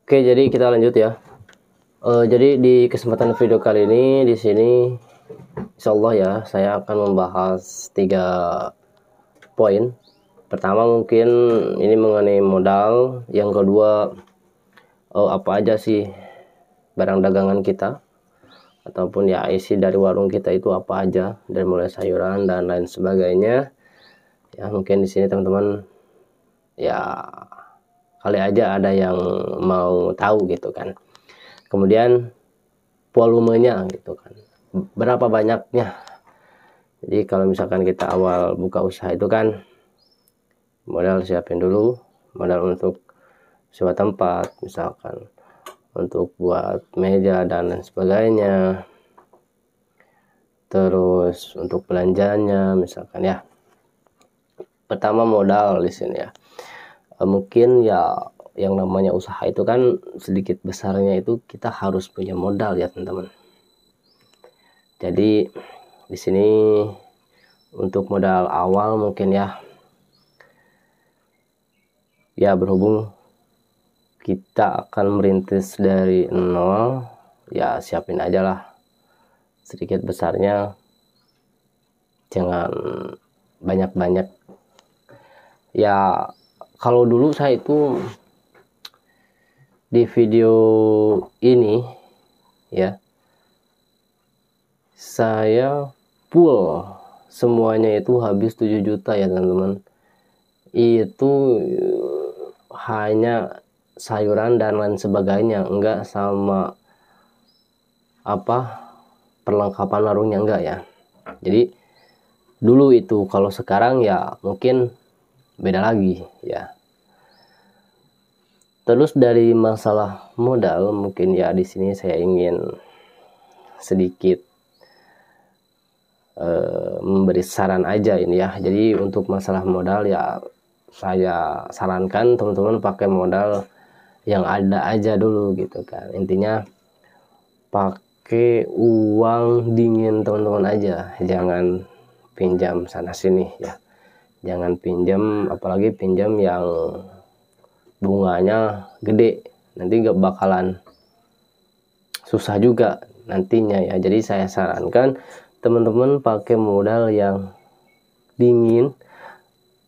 Oke, jadi kita lanjut ya. Jadi di kesempatan video kali ini di sini, insya Allah ya, saya akan membahas 3 poin. Pertama mungkin ini mengenai modal. Yang kedua, apa aja sih barang dagangan kita, ataupun ya isi dari warung kita itu apa aja, dari mulai sayuran dan lain sebagainya. Ya mungkin di sini teman-teman ya kali aja ada yang mau tahu gitu kan. Kemudian volumenya gitu kan, berapa banyaknya. Jadi kalau misalkan kita awal buka usaha itu kan modal siapin dulu, modal untuk sewa tempat, misalkan untuk buat meja dan lain sebagainya, terus untuk belanjanya misalkan ya. Pertama modal di sini ya. Mungkin ya yang namanya usaha itu kan sedikit besarnya itu kita harus punya modal ya teman-teman. Jadi di sini untuk modal awal mungkin ya berhubung kita akan merintis dari nol, ya siapin aja lah sedikit besarnya, jangan banyak-banyak. Ya kalau dulu saya itu di video ini ya, saya full semuanya itu habis 7 juta ya teman-teman. Itu hanya sayuran dan lain sebagainya, enggak sama apa perlengkapan warungnya, enggak ya. Jadi dulu itu, kalau sekarang ya mungkin beda lagi ya. Terus dari masalah modal mungkin ya di sini saya ingin sedikit memberi saran aja ini ya. Jadi untuk masalah modal ya saya sarankan teman-teman pakai modal yang ada aja dulu gitu kan. Intinya pakai uang dingin teman-teman aja, jangan pinjam sana sini ya. Jangan pinjam, apalagi pinjam yang bunganya gede, nanti gak bakalan susah juga nantinya ya. Jadi saya sarankan teman-teman pakai modal yang dingin,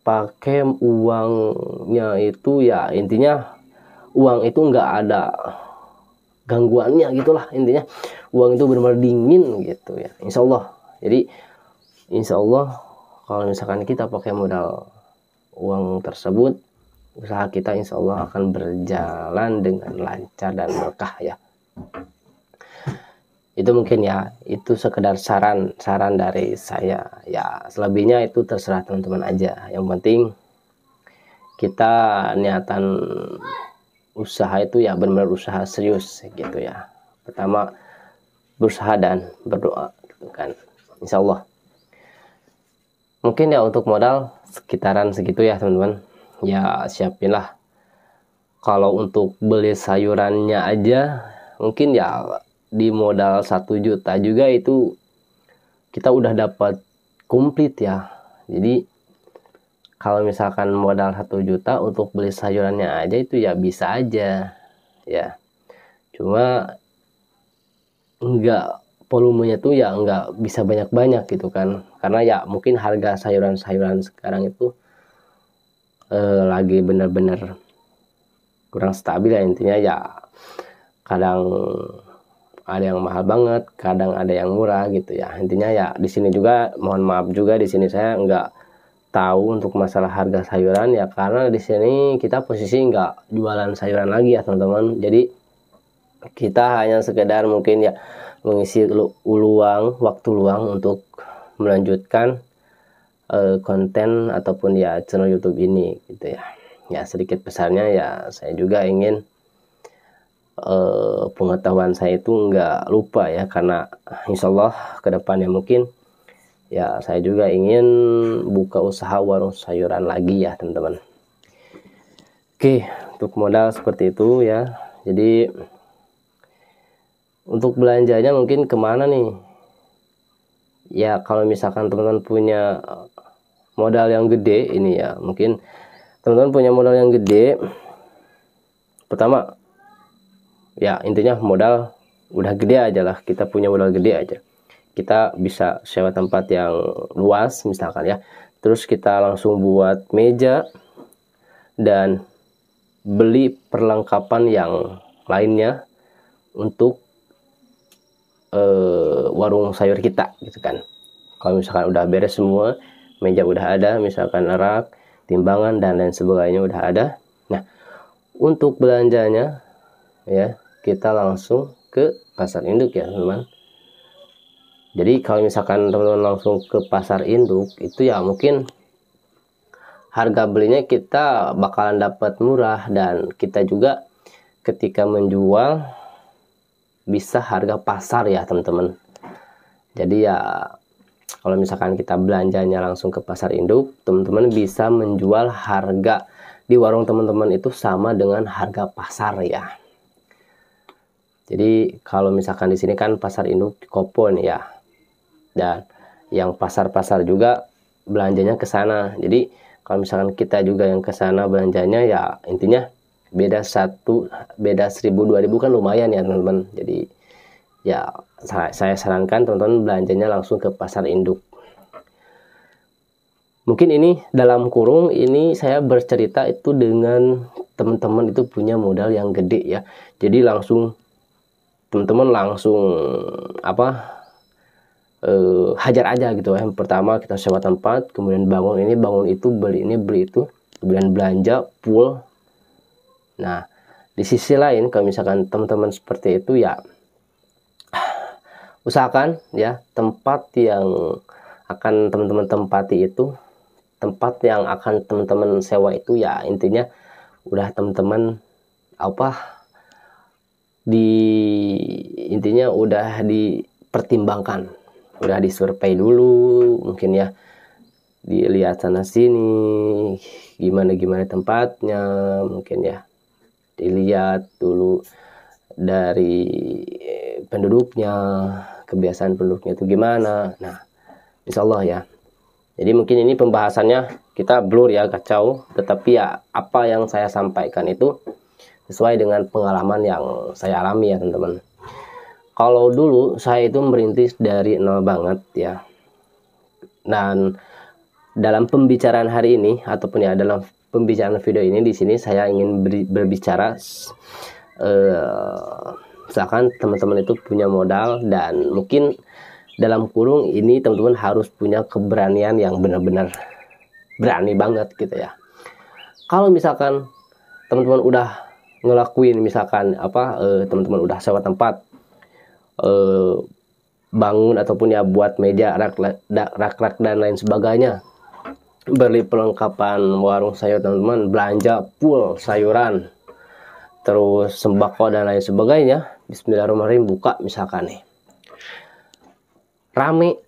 pakai uangnya itu ya intinya uang itu nggak ada gangguannya gitulah. Intinya uang itu benar-benar dingin gitu ya, insya Allah. Jadi insya Allah kalau misalkan kita pakai modal uang tersebut, usaha kita insya Allah akan berjalan dengan lancar dan berkah ya. Itu mungkin ya, itu sekedar saran dari saya ya. Selebihnya itu terserah teman-teman aja. Yang penting kita niatan usaha itu ya benar-benar usaha serius gitu ya. Pertama berusaha dan berdoa gitu kan, insya Allah. Mungkin ya untuk modal sekitaran segitu ya teman-teman. Ya siapinlah. Kalau untuk beli sayurannya aja mungkin ya di modal 1 juta juga itu kita udah dapat komplit ya. Jadi kalau misalkan modal 1 juta untuk beli sayurannya aja itu ya bisa aja ya. Cuma enggak, volumenya tuh ya enggak bisa banyak-banyak gitu kan. Karena ya mungkin harga sayuran-sayuran sekarang itu lagi bener-bener kurang stabil ya. Intinya ya kadang ada yang mahal banget, kadang ada yang murah gitu ya. Intinya ya di sini juga mohon maaf juga, di sini saya nggak tahu untuk masalah harga sayuran ya, karena di sini kita posisi nggak jualan sayuran lagi ya teman-teman. Jadi kita hanya sekedar mungkin ya mengisi waktu luang untuk melanjutkan konten ataupun ya channel YouTube ini gitu ya. Ya sedikit besarnya ya saya juga ingin pengetahuan saya itu nggak lupa ya, karena insya Allah kedepannya mungkin ya saya juga ingin buka usaha warung sayuran lagi ya teman-teman. Oke, untuk modal seperti itu ya. Jadi untuk belanjanya mungkin kemana nih ya, kalau misalkan teman-teman punya modal yang gede ini ya, mungkin teman-teman punya modal yang gede, pertama ya intinya modal udah gede aja lah, kita punya modal gede aja, kita bisa sewa tempat yang luas misalkan ya, terus kita langsung buat meja dan beli perlengkapan yang lainnya untuk warung sayur kita gitu kan. Kalau misalkan udah beres semua, meja udah ada, misalkan rak, timbangan dan lain sebagainya udah ada. Nah, untuk belanjanya ya kita langsung ke pasar induk ya teman-teman. Jadi kalau misalkan teman-teman langsung ke pasar induk itu ya mungkin harga belinya kita bakalan dapat murah, dan kita juga ketika menjual bisa harga pasar ya teman-teman. Jadi ya kalau misalkan kita belanjanya langsung ke pasar induk, teman-teman bisa menjual harga di warung teman-teman itu sama dengan harga pasar ya. Jadi kalau misalkan di sini kan pasar induk Kopo nih ya, dan yang pasar-pasar juga belanjanya ke sana. Jadi kalau misalkan kita juga yang ke sana belanjanya ya intinya beda 1.000 2.000 kan lumayan ya teman-teman. Jadi ya saya sarankan teman-teman belanjanya langsung ke pasar induk. Mungkin ini dalam kurung ini saya bercerita itu dengan teman-teman itu punya modal yang gede ya. Jadi langsung teman-teman langsung hajar aja gitu ya. Yang pertama kita sewa tempat, kemudian bangun ini, bangun itu, beli ini, beli itu, kemudian belanja full. Nah, di sisi lain kalau misalkan teman-teman seperti itu ya usahakan ya tempat yang akan teman-teman tempati itu, tempat yang akan teman-teman sewa itu ya intinya udah teman-teman intinya udah dipertimbangkan, udah disurvei dulu mungkin ya, dilihat sana sini gimana tempatnya, mungkin ya dilihat dulu dari penduduknya, kebiasaan penduduknya itu gimana. Nah, insya Allah ya. Jadi mungkin ini pembahasannya kita blur ya, kacau, tetapi ya apa yang saya sampaikan itu sesuai dengan pengalaman yang saya alami ya teman-teman. Kalau dulu saya itu merintis dari nol banget ya. Dan dalam pembicaraan hari ini ataupun ya dalam pembicaraan video ini di sini saya ingin berbicara misalkan teman-teman itu punya modal dan mungkin dalam kurung ini teman-teman harus punya keberanian yang benar-benar berani banget gitu ya. Kalau misalkan teman-teman udah ngelakuin misalkan teman-teman udah sewa tempat, bangun ataupun ya buat meja, rak dan lain sebagainya, beli perlengkapan warung sayur teman-teman, belanja full sayuran, terus sembako dan lain sebagainya, bismillahirrahmanirrahim, buka misalkan nih rame,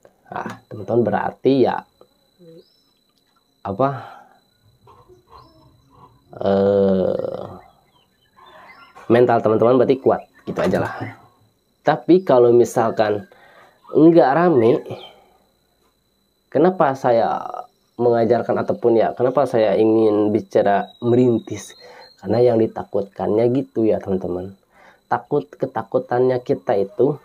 teman-teman berarti ya mental teman-teman berarti kuat, gitu aja lah. Tapi kalau misalkan enggak rame, kenapa saya mengajarkan ataupun ya kenapa saya ingin bicara merintis? Karena yang ditakutkannya gitu ya teman-teman. Ketakutannya kita itu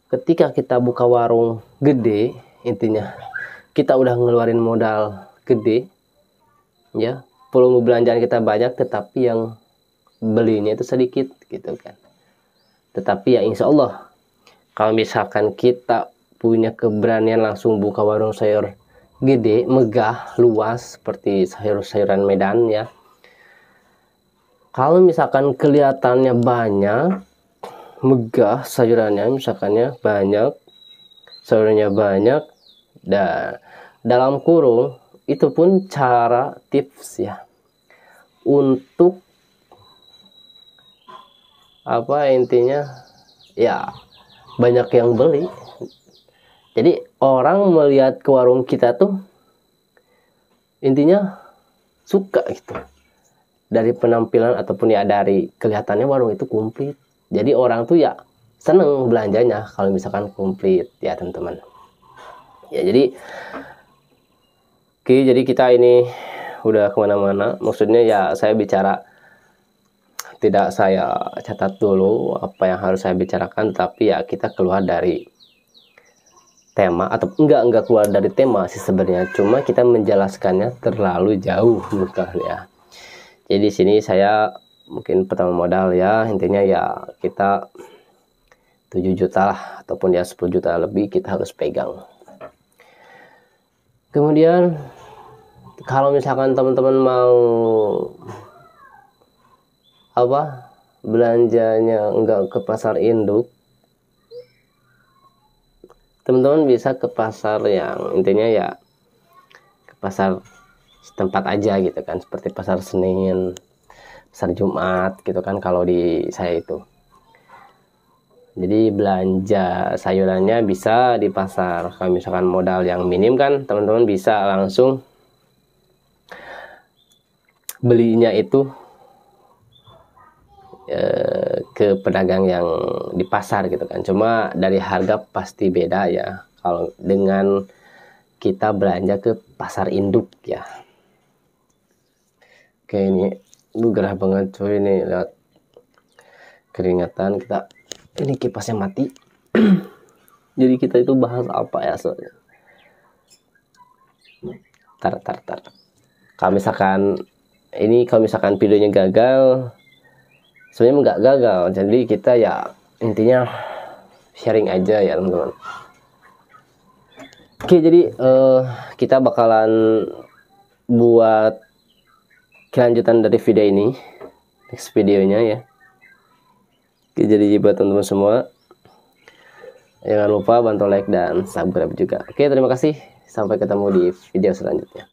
ketika kita buka warung gede, intinya kita udah ngeluarin modal gede ya, volume belanjaan kita banyak, tetapi yang belinya itu sedikit gitu kan. Tetapi ya insya Allah kalau misalkan kita punya keberanian langsung buka warung sayur gede, megah, luas seperti sayur-sayuran Medan ya, kalau misalkan kelihatannya banyak, megah sayurannya, misalkannya banyak, sayurnya banyak, dan dalam kurung itu pun cara tips ya untuk intinya ya banyak yang beli. Jadi orang melihat ke warung kita tuh intinya suka gitu, dari penampilan ataupun ya dari kelihatannya warung itu komplit. Jadi orang tuh ya seneng belanjanya kalau misalkan komplit ya teman-teman ya. Jadi jadi kita ini udah kemana-mana, maksudnya ya saya bicara tidak saya catat dulu apa yang harus saya bicarakan, tapi ya kita keluar dari tema, atau enggak keluar dari tema sih sebenarnya, cuma kita menjelaskannya terlalu jauh bukan ya. Jadi di sini saya mungkin pertama modal ya, intinya ya kita 7 juta lah, ataupun ya 10 juta lebih kita harus pegang. Kemudian kalau misalkan teman-teman mau belanjanya enggak ke pasar induk, teman-teman bisa ke pasar yang intinya ya ke pasar setempat aja gitu kan, seperti pasar Senin, pasar Jumat gitu kan kalau di saya itu. Jadi belanja sayurannya bisa di pasar. Kalau misalkan modal yang minim kan teman-teman bisa langsung belinya itu ke pedagang yang di pasar gitu kan. Cuma dari harga pasti beda ya kalau dengan kita belanja ke pasar induk ya. Oke, ini gerah banget cuy, ini lihat keringatan kita, ini kipasnya mati. Jadi kita itu bahas apa ya soalnya. Tar. Kalau misalkan videonya gagal, sebenarnya nggak gagal, jadi kita ya intinya sharing aja ya teman-teman. Oke, jadi kita bakalan buat kelanjutan dari video ini next videonya ya. Oke, jadi buat teman-teman semua jangan lupa bantu like dan subscribe juga. Oke, terima kasih, sampai ketemu di video selanjutnya.